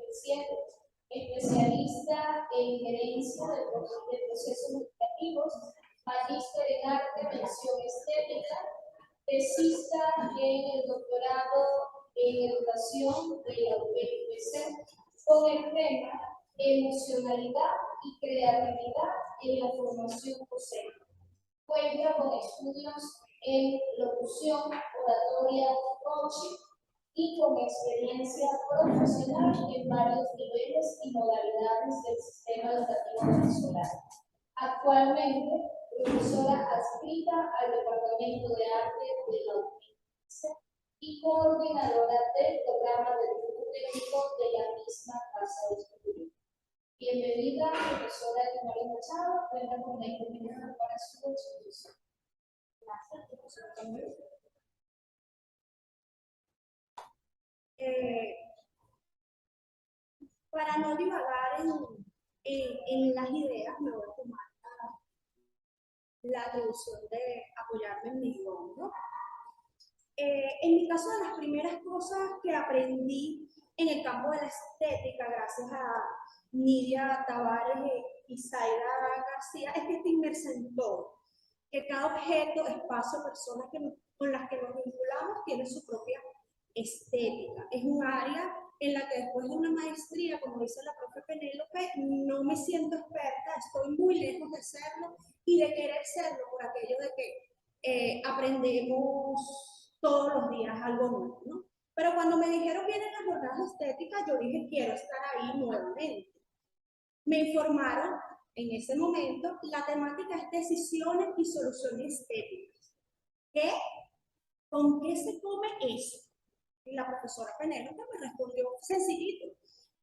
2027, especialista en gerencia de procesos educativos, magíster en arte, mención estética, tesista en el doctorado en educación de la UPC, con el tema emocionalidad y creatividad en la formación docente. Cuenta con estudios en locución, oratoria, coaching y con experiencia profesional en varios niveles y modalidades del sistema educativo venezolano. Actualmente, profesora adscrita al Departamento de Arte de la UPC y coordinadora del programa de dibujo técnico de la misma Casa de Estudios. Bienvenida, profesora María Machado, cuenta con 20 minutos para su exposición. Gracias, profesora Camilo. Para no divagar en las ideas, me voy a tomar la atribución de apoyarme en mi guión, ¿no? En mi caso, de las primeras cosas que aprendí en el campo de la estética, gracias a Nidia Tavares y Zaida García, es que está inmersa en todo. Que cada objeto, espacio, personas con las que nos vinculamos tiene su propia estética. Es un área en la que después de una maestría, como dice la profe Penélope, no me siento experta, estoy muy lejos de serlo y de querer serlo por aquello de que aprendemos todos los días algo nuevo, ¿no? Pero cuando me dijeron vienen las jornadas estéticas, yo dije quiero estar ahí nuevamente. Me informaron en ese momento, la temática es decisiones y soluciones estéticas. ¿Qué? ¿Con qué se come eso? Y la profesora Penélope me respondió sencillito.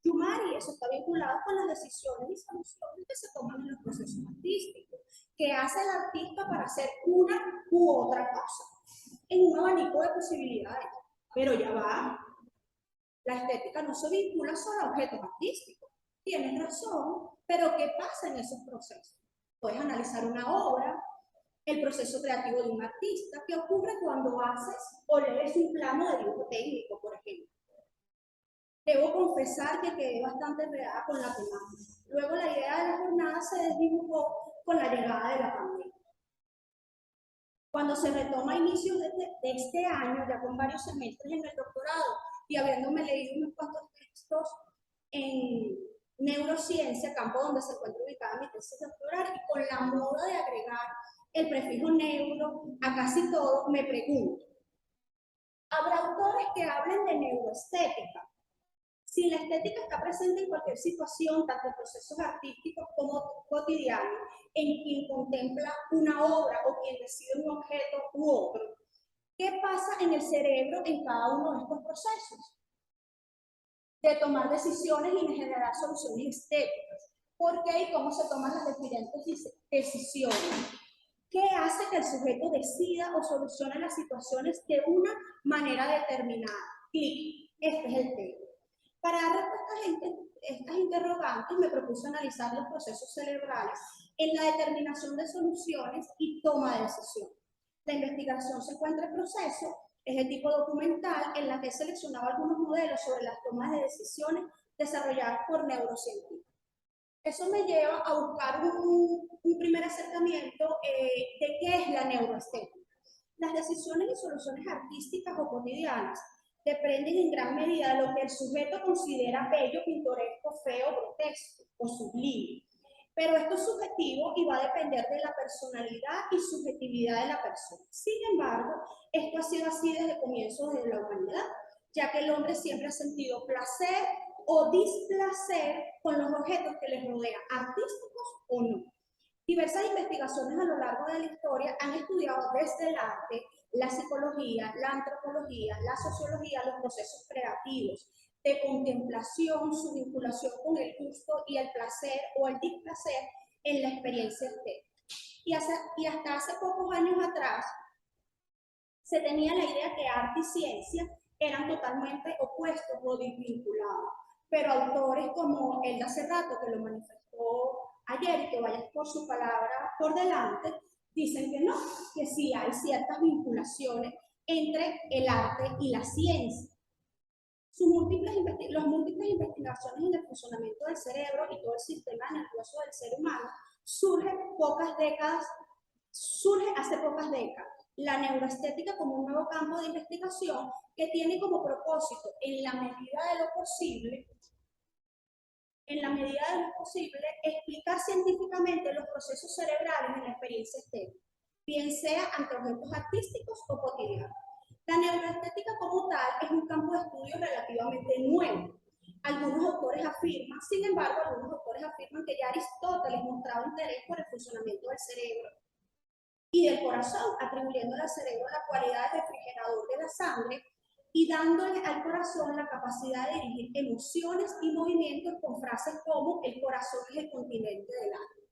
Yumari, eso está vinculado con las decisiones y soluciones que se toman en los procesos artísticos. ¿Qué hace el artista para hacer una u otra cosa? En un abanico de posibilidades. Pero ya va. La estética no se vincula solo a objetos artísticos. Tienes razón, pero ¿qué pasa en esos procesos? Puedes analizar una obra, el proceso creativo de un artista, ¿qué ocurre cuando haces o lees un plano de dibujo técnico, por ejemplo? Debo confesar que quedé bastante enredada con la temática. Luego la idea de la jornada se desdibujó con la llegada de la pandemia. Cuando se retoma a inicios de este año, ya con varios semestres en el doctorado y habiéndome leído unos cuantos textos en neurociencia, campo donde se encuentra ubicada mi tesis doctoral, y con la moda de agregar el prefijo neuro a casi todo, me pregunto, ¿habrá autores que hablen de neuroestética? Si la estética está presente en cualquier situación, tanto en procesos artísticos como cotidianos, en quien contempla una obra o quien decide un objeto u otro, ¿qué pasa en el cerebro en cada uno de estos procesos? De tomar decisiones y de generar soluciones estéticas. ¿Por qué y cómo se toman las diferentes decisiones? ¿Qué hace que el sujeto decida o solucione las situaciones de una manera determinada? Clic, este es el tema. Para dar respuesta a estas interrogantes, me propuse analizar los procesos cerebrales en la determinación de soluciones y toma de decisiones. La investigación se encuentra en proceso, es de tipo documental, en la que he seleccionado algunos modelos sobre las tomas de decisiones desarrolladas por neurocientíficos. Eso me lleva a buscar un primer acercamiento de qué es la neuroestética. Las decisiones y soluciones artísticas o cotidianas dependen en gran medida de lo que el sujeto considera bello, pintoresco, feo, grotesco o sublime. Pero esto es subjetivo y va a depender de la personalidad y subjetividad de la persona. Sin embargo, esto ha sido así desde comienzos de la humanidad, ya que el hombre siempre ha sentido placer o displacer con los objetos que les rodean, artísticos o no. Diversas investigaciones a lo largo de la historia han estudiado desde el arte, la psicología, la antropología, la sociología, los procesos creativos, de contemplación, su vinculación con el gusto y el placer o el displacer en la experiencia estética. Y hasta hace pocos años atrás se tenía la idea que arte y ciencia eran totalmente opuestos o desvinculados. Pero autores como Elda Cerrato, que lo manifestó ayer y que vaya por su palabra por delante, dicen que no, que sí hay ciertas vinculaciones entre el arte y la ciencia. Las múltiples investigaciones en el funcionamiento del cerebro y todo el sistema nervioso del ser humano surge hace pocas décadas. La neuroestética como un nuevo campo de investigación que tiene como propósito, en la medida de lo posible, explicar científicamente los procesos cerebrales en la experiencia estética, bien sea ante objetos artísticos o cotidianos. La neuroestética como tal es un campo de estudio relativamente nuevo. Sin embargo, algunos autores afirman que ya Aristóteles mostraba interés por el funcionamiento del cerebro y del corazón, atribuyéndole al cerebro la cualidad de refrigerador de la sangre y dándole al corazón la capacidad de dirigir emociones y movimientos con frases como el corazón es el continente del alma.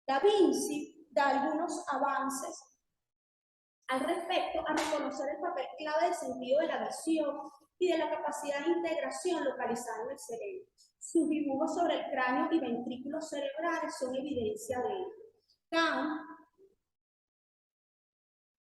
Da Vinci da algunos avances al respecto a reconocer el papel clave del sentido de la visión y de la capacidad de integración localizada en el cerebro. Sus dibujos sobre el cráneo y ventrículos cerebrales son evidencia de ello. Kant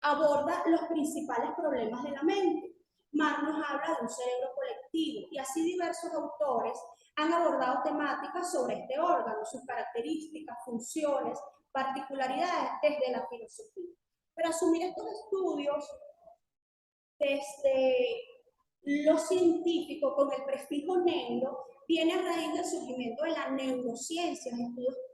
aborda los principales problemas de la mente. Marx nos habla de un cerebro colectivo y así diversos autores han abordado temáticas sobre este órgano, sus características, funciones, particularidades desde la filosofía. Para asumir estos estudios desde lo científico con el prefijo neuro viene a raíz del surgimiento de la neurociencia,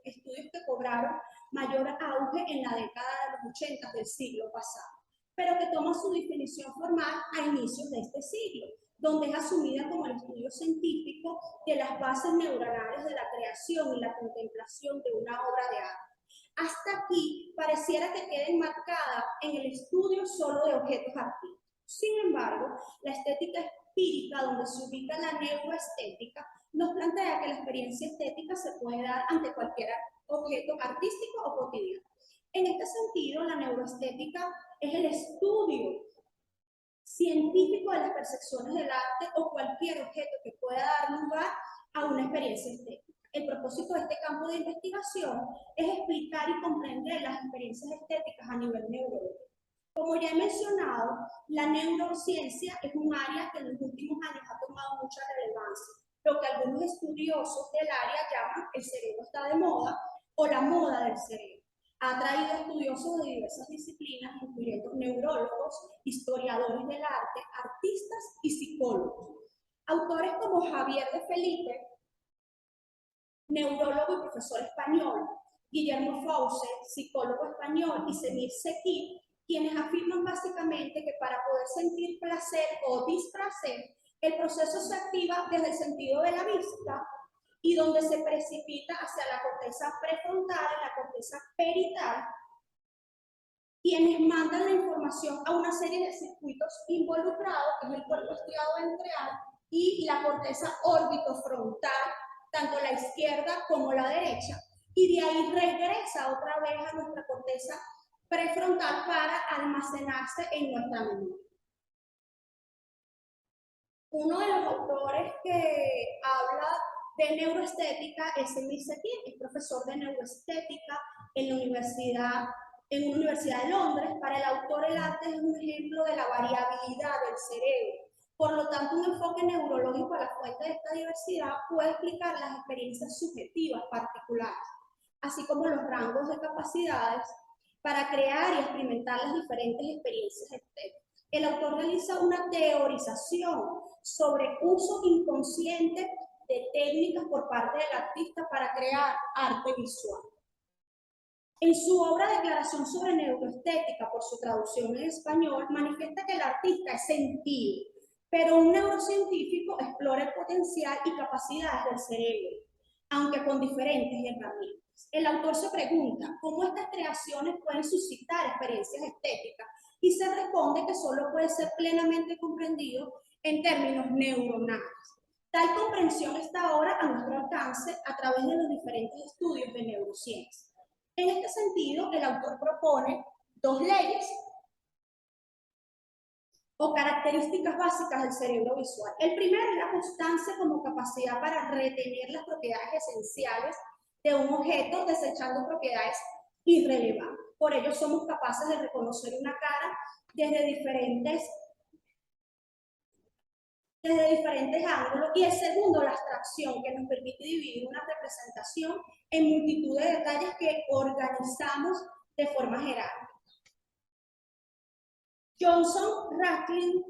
estudios que cobraron mayor auge en la década de los 80 del siglo pasado, pero que toma su definición formal a inicios de este siglo, donde es asumida como el estudio científico de las bases neuronales de la creación y la contemplación de una obra de arte. Hasta aquí pareciera que queda enmarcada en el estudio solo de objetos artísticos. Sin embargo, la estética empírica, donde se ubica la neuroestética, nos plantea que la experiencia estética se puede dar ante cualquier objeto artístico o cotidiano. En este sentido, la neuroestética es el estudio científico de las percepciones del arte o cualquier objeto que pueda dar lugar a una experiencia estética. El propósito de este campo de investigación es explicar y comprender las experiencias estéticas a nivel neurológico. Como ya he mencionado, la neurociencia es un área que en los últimos años ha tomado mucha relevancia, lo que algunos estudiosos del área llaman el cerebro está de moda o la moda del cerebro. Ha traído estudiosos de diversas disciplinas, incluyendo neurólogos, historiadores del arte, artistas y psicólogos. Autores como Javier de Felipe, neurólogo y profesor español, Guillermo Fauce, psicólogo español, y Semir Sekip, quienes afirman básicamente que para poder sentir placer o displacer, el proceso se activa desde el sentido de la vista y donde se precipita hacia la corteza prefrontal y la corteza perital, quienes mandan la información a una serie de circuitos involucrados, que es el cuerpo estriado ventral y la corteza órbitofrontal, tanto la izquierda como la derecha, y de ahí regresa otra vez a nuestra corteza prefrontal para almacenarse en nuestra memoria. Uno de los autores que habla de neuroestética es Semir Sekip, es profesor de neuroestética en una universidad de Londres. Para el autor, el arte es un ejemplo de la variabilidad del cerebro. Por lo tanto, un enfoque neurológico a la fuente de esta diversidad puede explicar las experiencias subjetivas particulares, así como los rangos de capacidades para crear y experimentar las diferentes experiencias estéticas. El autor realiza una teorización sobre uso inconsciente de técnicas por parte del artista para crear arte visual. En su obra Declaración sobre Neuroestética, por su traducción en español, manifiesta que el artista es sentido, pero un neurocientífico explora el potencial y capacidades del cerebro, aunque con diferentes herramientas. El autor se pregunta cómo estas creaciones pueden suscitar experiencias estéticas y se responde que solo puede ser plenamente comprendido en términos neuronales. Tal comprensión está ahora a nuestro alcance a través de los diferentes estudios de neurociencia. En este sentido, el autor propone dos leyes o características básicas del cerebro visual. El primero es la constancia como capacidad para retener las propiedades esenciales de un objeto, desechando propiedades irrelevantes. Por ello somos capaces de reconocer una cara desde diferentes desde diferentes ángulos, y el segundo, la abstracción, que nos permite dividir una representación en multitud de detalles que organizamos de forma jerárquica. Johnson Racklin,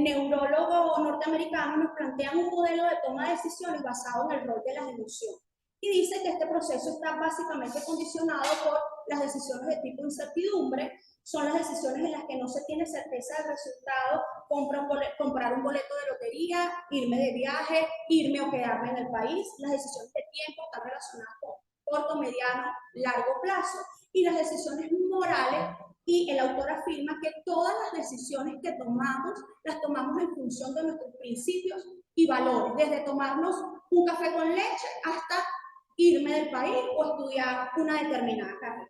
neurólogo norteamericano, nos plantea un modelo de toma de decisiones basado en el rol de las emociones. Y dice que este proceso está básicamente condicionado por las decisiones de tipo incertidumbre, son las decisiones en las que no se tiene certeza del resultado, comprar un boleto de lotería, irme de viaje, irme o quedarme en el país. Las decisiones de tiempo están relacionadas con corto, mediano, largo plazo, y las decisiones morales, y el autor afirma que todas las decisiones que tomamos, las tomamos en función de nuestros principios y valores, desde tomarnos un café con leche hasta irme del país o estudiar una determinada carrera.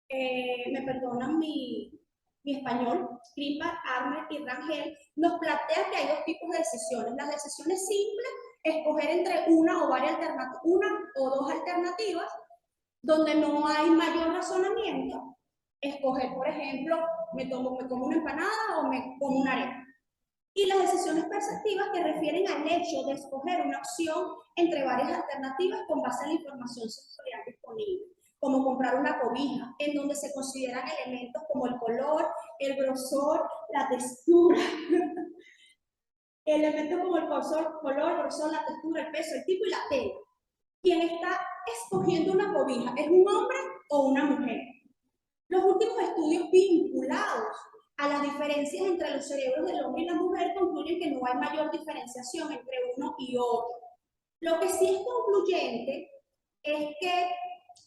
Me perdonan mi español. Grimberg, Arner y Rangel nos plantea que hay dos tipos de decisiones. Las decisiones simples, escoger entre una o varias alternativas, una o dos alternativas, donde no hay mayor razonamiento. Escoger, por ejemplo, me como una empanada o me como una arepa. Y las decisiones perceptivas, que refieren al hecho de escoger una opción entre varias alternativas con base en la información sensorial disponible, como comprar una cobija, en donde se consideran elementos como el color, el grosor, la textura, elementos como el color, grosor, la textura, el peso, el tipo y la tela. Quien está escogiendo una cobija, ¿es un hombre o una mujer? Los últimos estudios vinculados a las diferencias entre los cerebros del hombre y la mujer concluyen que no hay mayor diferenciación entre uno y otro. Lo que sí es concluyente es que,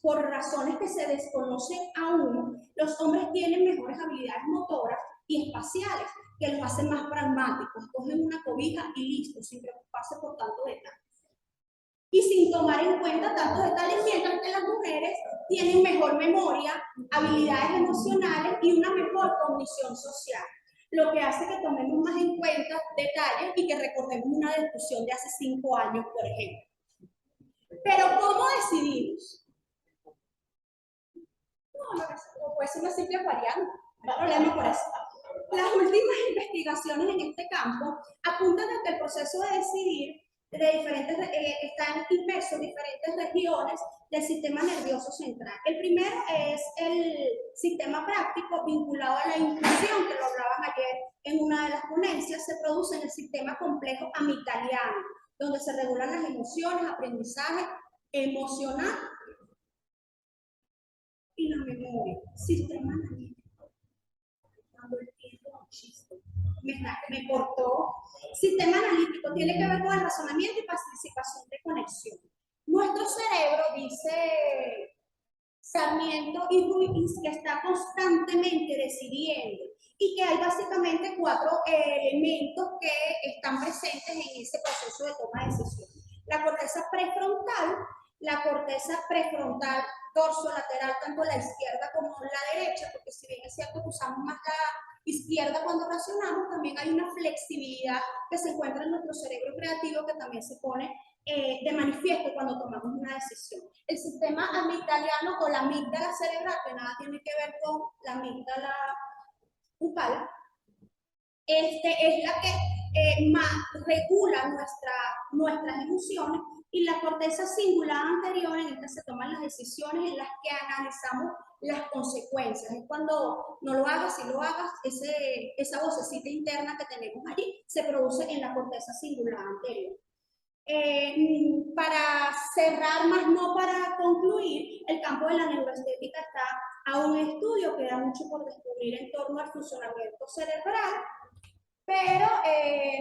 por razones que se desconocen aún, los hombres tienen mejores habilidades motoras y espaciales, que los hacen más pragmáticos. Cogen una cobija y listo, sin preocuparse por tanto detalle. Y sin tomar en cuenta tantos detalles, mientras que las mujeres tienen mejor memoria, habilidades emocionales y una mejor cognición social, lo que hace que tomemos más en cuenta detalles y que recordemos una discusión de hace 5 años, por ejemplo. Pero ¿cómo decidimos? No puede ser una simple variante, no hay problema por eso. Las últimas investigaciones en este campo apuntan a que el proceso de decidir están inmersos en diferentes regiones del sistema nervioso central. El primero es el sistema práctico vinculado a la intuición, que lo hablaban ayer en una de las ponencias. Se produce en el sistema complejo amigdaliano, donde se regulan las emociones, aprendizaje emocional y la memoria. Sistema analítico. Cuando el tiempo me cortó. Sistema analítico tiene que ver con el razonamiento y participación de conexión. Nuestro cerebro, dice Sarmiento y Ruiz, que está constantemente decidiendo y que hay básicamente 4 elementos que están presentes en ese proceso de toma de decisiones. La corteza prefrontal dorsolateral, tanto la izquierda como la derecha, porque si bien es cierto que usamos más la izquierda cuando racionamos, también hay una flexibilidad que se encuentra en nuestro cerebro creativo que también se pone de manifiesto cuando tomamos una decisión. El sistema amigdaliano o la amígdala cerebral, que nada tiene que ver con la amígdala bucal, es la que más regula nuestras emociones, y la corteza cingulada anterior, en esta se toman las decisiones en las que analizamos las consecuencias. Es cuando no lo hagas, si lo hagas, esa vocecita interna que tenemos allí se produce en la corteza cingulada anterior. Para cerrar, más no para concluir, el campo de la neuroestética está a un estudio, queda mucho por descubrir en torno al funcionamiento cerebral, pero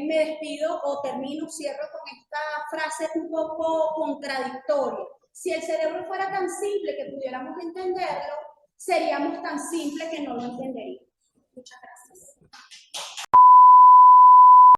me despido o cierro con esta frase un poco contradictoria. Si el cerebro fuera tan simple que pudiéramos entenderlo, seríamos tan simples que no lo entenderíamos. Muchas gracias.